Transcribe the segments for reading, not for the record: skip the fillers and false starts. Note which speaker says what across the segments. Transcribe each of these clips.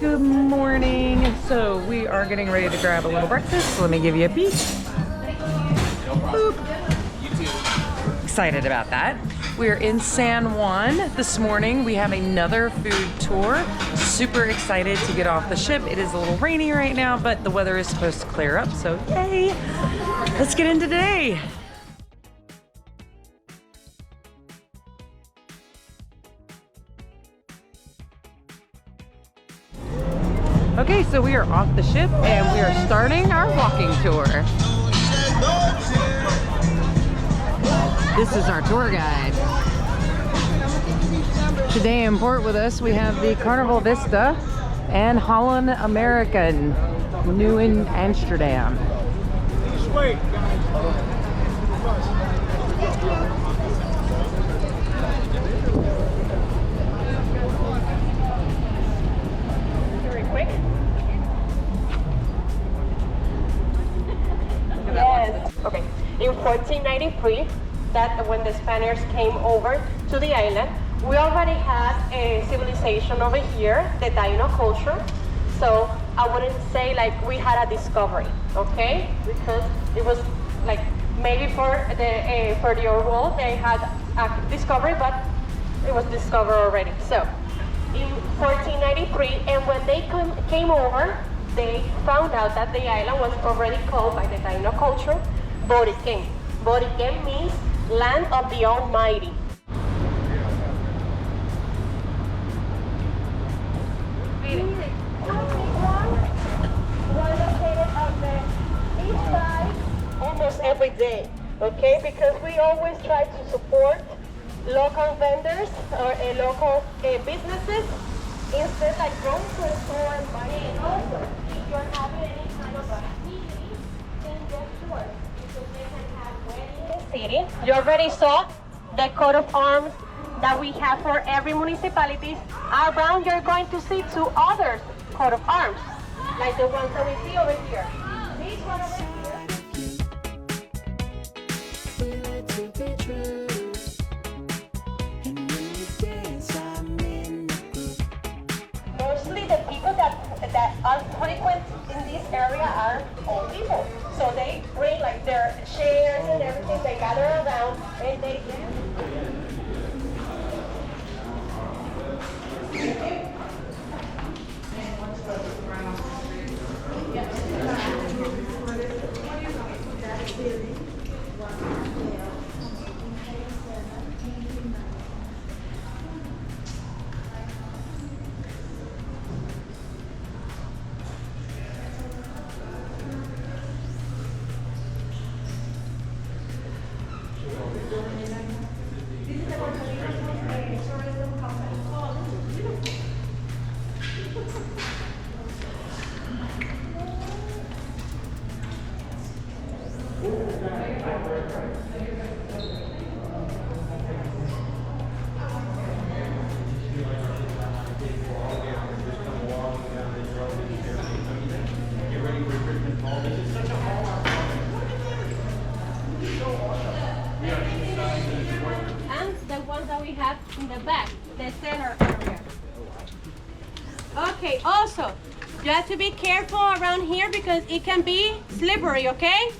Speaker 1: Good morning. So we are getting ready to grab a little breakfast. Let me give you a peek. Boop. Excited about that. We are in San Juan this morning. We have another food tour. Super excited to get off the ship. It is a little rainy right now, but the weather is supposed to clear up, so yay. Let's get into today. Okay, so we are off the ship and we are starting our walking tour. This is our tour guide. Today in port with us we have the Carnival Vista and Holland American, new in Amsterdam.
Speaker 2: Just wait.
Speaker 3: Very quick. Yes. Okay. In 1493, that when the Spaniards came over to the island, we already had a civilization over here, the Taino culture. So I wouldn't say like we had a discovery, okay? Because it was like maybe for the old world they had a discovery, but it was discovered already. So in 1493, and when they came over, they found out that the island was already called by the Taino culture Boriken. Boriken means land of the Almighty. Almost every day, okay? Because we always try to support local vendors or local businesses instead like going to a store and buying it. Also, if you're having any kind of activity in your store, because they can have weddings in the city. You already saw the coat of arms that we have for every municipality. Around you're going to see two other coat of arms, like the ones that we see over here. This one over here. Mostly the people that are frequent in this area are old people. So they bring like their chairs and everything, they gather around and they we have in the back, the center area. Okay, also, you have to be careful around here because it can be slippery, okay?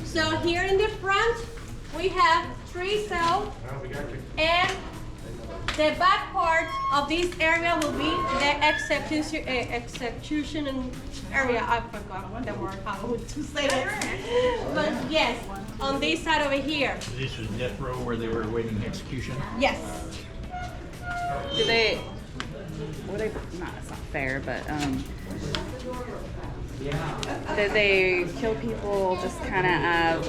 Speaker 3: So here in the front, we have 3 cells, and the back part of this area will be the execution area. I forgot the word, how to say it. But yes, on this side over here.
Speaker 2: This was death row where they were awaiting execution?
Speaker 3: Yes.
Speaker 1: Do they, well, they, not, it's not fair, but did they kill people just kind of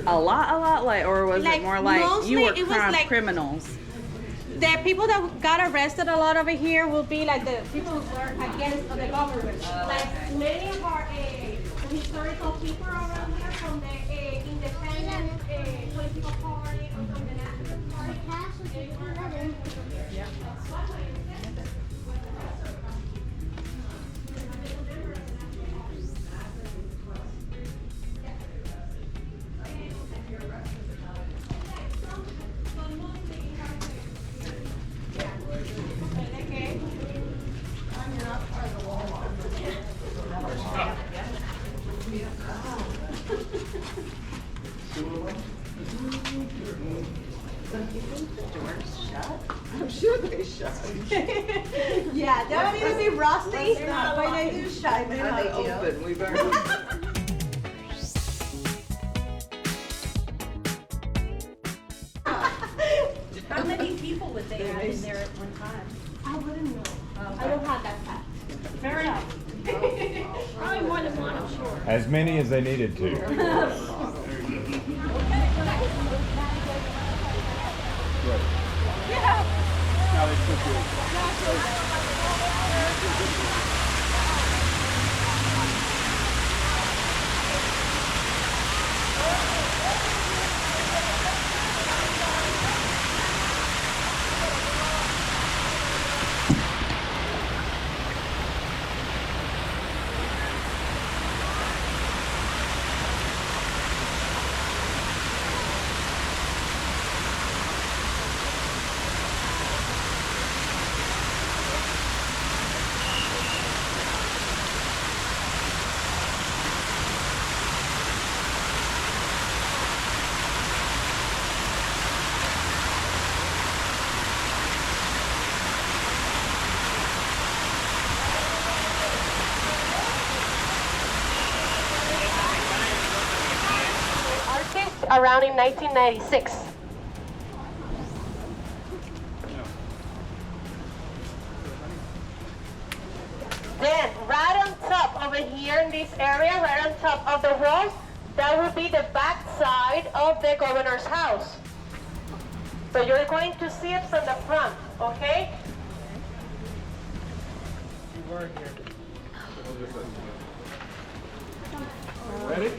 Speaker 1: a lot, like, or was
Speaker 3: Like,
Speaker 1: it more like you were
Speaker 3: mostly it was like
Speaker 1: criminals?
Speaker 3: The people that got arrested a lot over here will be like the people who were against the government. Like many of our historical people around here from the independent political party or from the national party. They were arrested.
Speaker 4: I'm sure they shut.
Speaker 3: Yeah, they don't need to be rusty, but they do shine.
Speaker 4: They're not open. We've already.
Speaker 5: How many people would they have in there at one time?
Speaker 3: I wouldn't know. I don't have that fact.
Speaker 5: Fair enough. Probably more than one, I'm sure.
Speaker 6: As many as they needed to.
Speaker 3: Around in 1996. Then, right on top over here in this area, right on top of the walls, that will be the back side of the governor's house. So you're going to see it from the front, okay?
Speaker 6: Ready?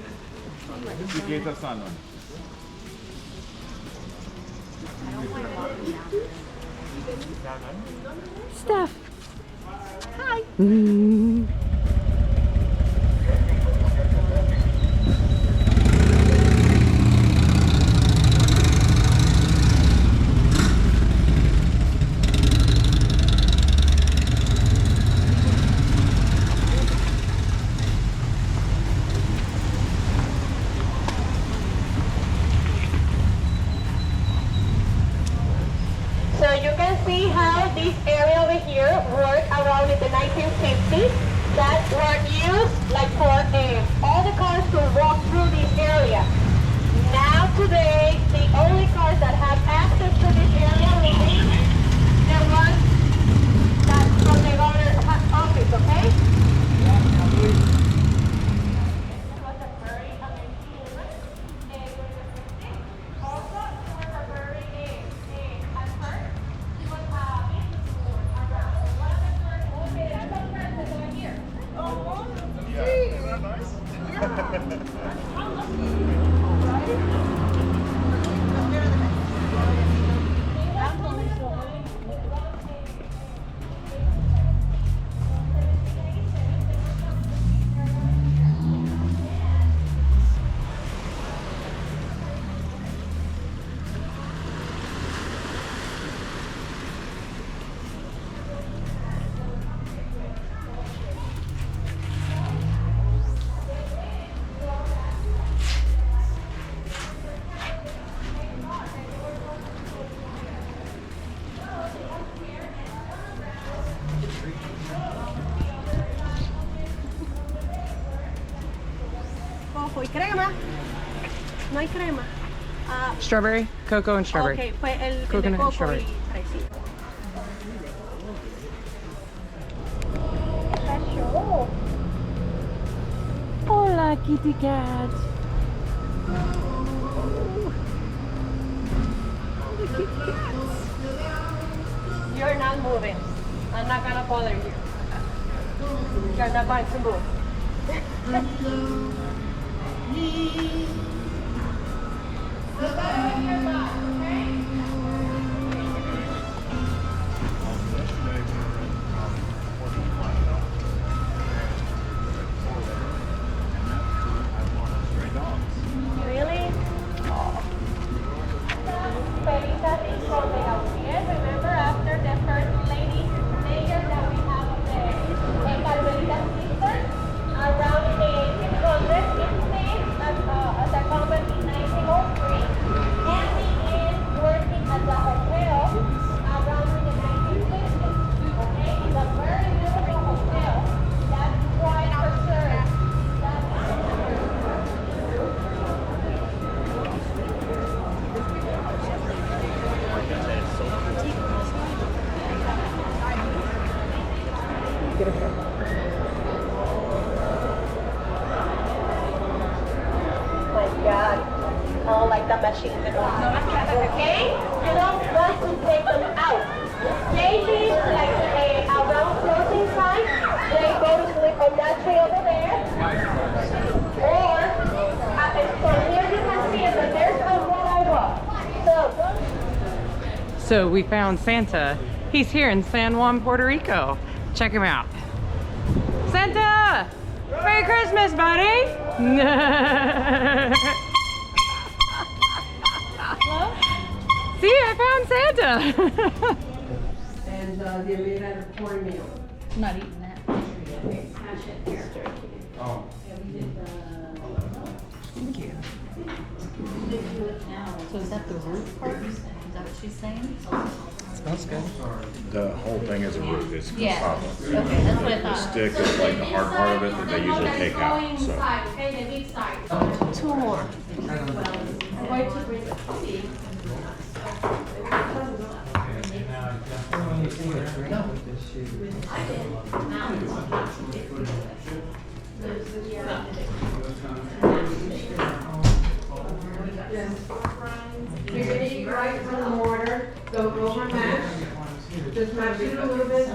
Speaker 6: Chiquita sana.
Speaker 1: Steph.
Speaker 3: Hi. So you can see how this area over here worked around in the 1950s that were used like for all the cars to walk through this area. Now today, the only cars that have access to this area will be the ones that from the governor's office, okay? It was a very amazing woman. Also, she was a very, at first, she was a businesswoman around. One of the first, okay, that's our friend over here. Oh,
Speaker 6: Isn't that nice?
Speaker 3: coco y crema. No hay crema. Ah,
Speaker 1: Strawberry, cocoa, and strawberry.
Speaker 3: ok, fue el de
Speaker 1: Coconut and
Speaker 3: coco
Speaker 1: strawberry.
Speaker 3: y fresita.
Speaker 1: Hola, kitty cat.
Speaker 3: not moving. I'm not gonna bother you. You're not going to move. Really? Felicidad is from the Alcier. Remember after the first lady mayor that we have the Carmelita sisters around the 1800s, it's named as a convent in 1903. And began working as a hotel around the 1950s. Okay, it's a very beautiful hotel that's quite preserved. My God. I don't like that machine at all. Okay? You don't want to take them out. They leave like around closing time. They go to sleep on that tree over there. Or, from here you can see it, but there's a rollover.
Speaker 1: So we found Santa. He's here in San Juan, Puerto Rico. Check him out. Santa! Merry Christmas, buddy! See, I found Santa!
Speaker 3: And they made out of cornmeal.
Speaker 5: I'm not eating that. So is that the root part? Is that what she's saying?
Speaker 1: Smells good.
Speaker 6: The whole thing is a root. It's
Speaker 5: Yeah.
Speaker 6: cassava.
Speaker 5: Okay, that's what I thought.
Speaker 6: Stick is like the hard part of it that they usually take out. So.
Speaker 3: Okay, the deep side. Two more. I'm going to bring it. You're going to eat right from the mortar. Don't over mash. Just mash it a little bit.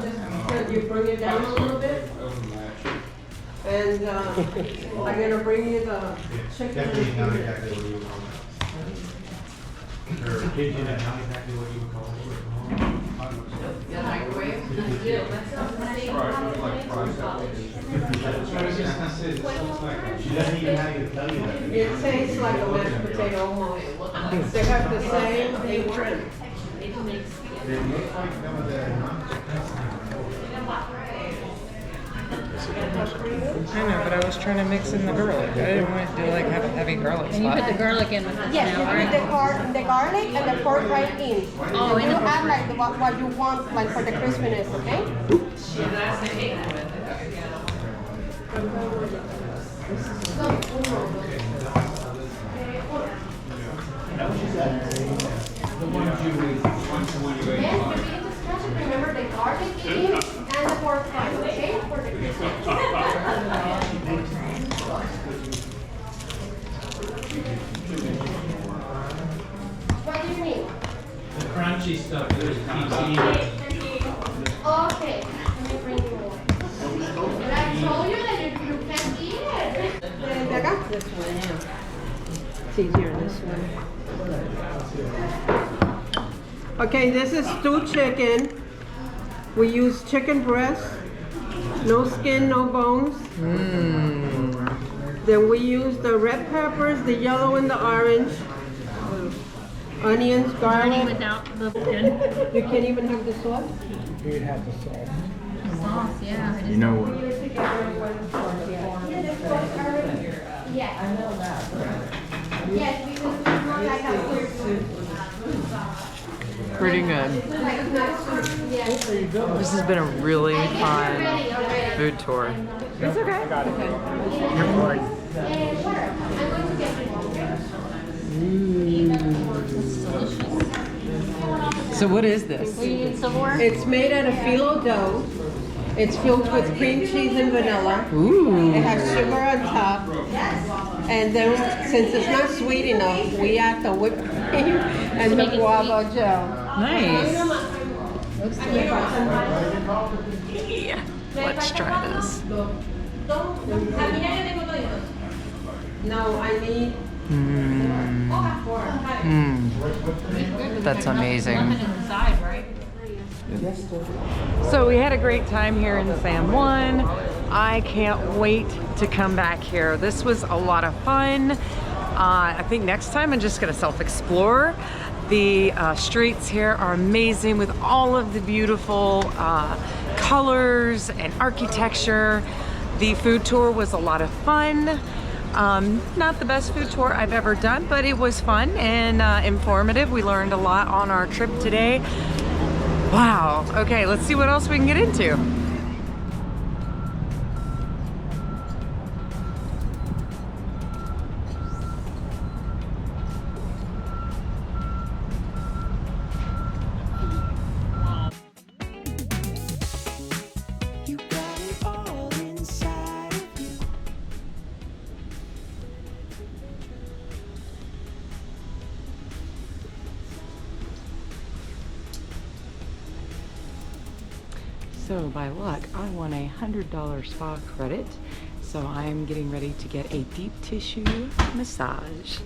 Speaker 3: Just you bring it down a little bit. And I'm going to bring you the chicken.
Speaker 2: Definitely not exactly what you would call it. Or pigeon, not exactly what you would call it. She doesn't even have to tell you that.
Speaker 3: It tastes like a mashed potato almost. They have the same apron.
Speaker 2: They look like some of the
Speaker 1: I know, but I was trying to mix in the garlic. I didn't want to do like have a heavy garlic
Speaker 5: And you put
Speaker 1: spot.
Speaker 5: the garlic in with this
Speaker 3: Yes,
Speaker 5: now,
Speaker 3: you put
Speaker 5: right?
Speaker 3: the garlic and the pork right in.
Speaker 5: Oh,
Speaker 3: you
Speaker 5: in the
Speaker 3: add
Speaker 5: pork.
Speaker 3: like what you want, like for the crispiness, okay? Then you begin to stretch it. Remember the garlic in and the pork fries, okay? For the crispiness. What do you mean?
Speaker 2: The crunchy stuff, there's PG.
Speaker 3: Okay, let me bring you more. But I told you that you can't eat it. De acá? This one, yeah. It's easier this way. Okay, this is stewed chicken. We use chicken breast, no skin, no bones. Then we use the red peppers, the yellow and the orange, onions,
Speaker 5: Honey
Speaker 3: garlic.
Speaker 5: without the good
Speaker 3: You can't even have the sauce?
Speaker 5: sauce, yeah. I just
Speaker 6: You know what?
Speaker 3: Yes. I know that. Yes, because it's more like a food.
Speaker 1: Pretty good.
Speaker 3: Yes.
Speaker 1: This has been a really fun food tour. It's okay. So what is this?
Speaker 5: Will you need some more?
Speaker 3: It's made out of phyllo dough. It's filled with cream cheese and vanilla.
Speaker 1: Ooh.
Speaker 3: It has sugar on top. And then, since it's not sweet enough, we add the whipped cream and the
Speaker 5: make it
Speaker 3: guava gel.
Speaker 1: Nice. Yeah, let's try this.
Speaker 3: No, I need.
Speaker 1: That's amazing.
Speaker 5: Inside, right?
Speaker 1: So we had a great time here in San Juan. I can't wait to come back here. This was a lot of fun. I think next time I'm just gonna self-explore. The streets here are amazing with all of the beautiful colors and architecture. The food tour was a lot of fun. Not the best food tour I've ever done, but it was fun and informative. We learned a lot on our trip today. Wow. Okay, let's see what else we can get into. So by luck, I won a $100 spa credit. So I'm getting ready to get a deep tissue massage.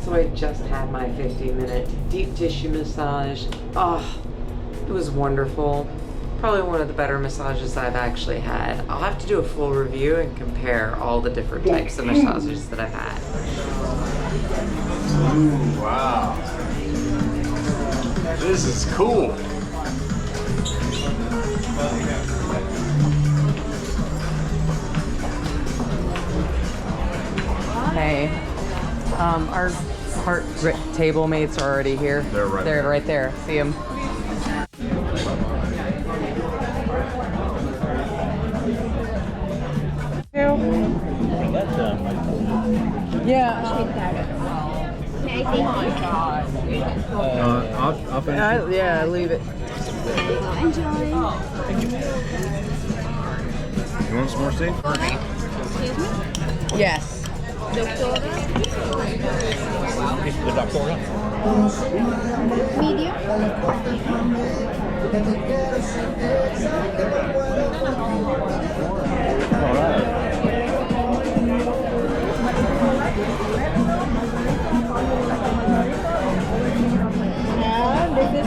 Speaker 1: So I just had my 50-minute deep tissue massage. Oh, it was wonderful. Probably one of the better massages I've actually had. I'll have to do a full review and compare all the different types of massages that I've had.
Speaker 6: Ooh, wow. This is cool.
Speaker 1: Hey, our table mates are already here.
Speaker 6: They're right
Speaker 1: They're
Speaker 6: there.
Speaker 1: right there. See them. Yeah.
Speaker 6: I'll finish.
Speaker 1: Yeah, leave it.
Speaker 6: You want some more steak?
Speaker 1: Yes.
Speaker 7: This is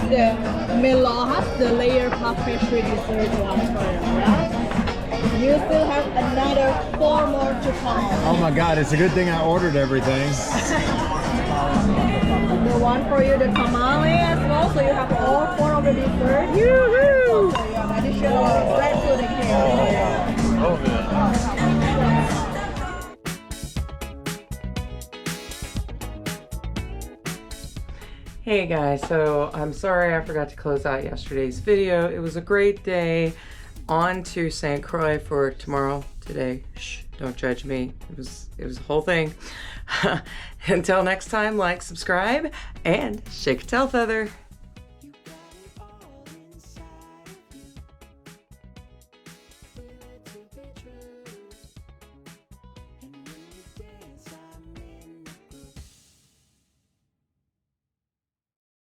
Speaker 7: the Melohas, the layer puff pastry dessert one for you. You still have another 4 more to come.
Speaker 6: Oh my God, it's a good thing I ordered everything.
Speaker 7: The one for you, the tamale as well, so you have all 4 of the desserts. Yoo-hoo! So you have additional bread to the cake.
Speaker 6: Oh, good.
Speaker 1: Hey guys, so I'm sorry I forgot to close out yesterday's video. It was a great day. On to St. Croix for tomorrow. Today, shh, don't judge me. It was a whole thing. Until next time, like, subscribe, and shake a tail feather.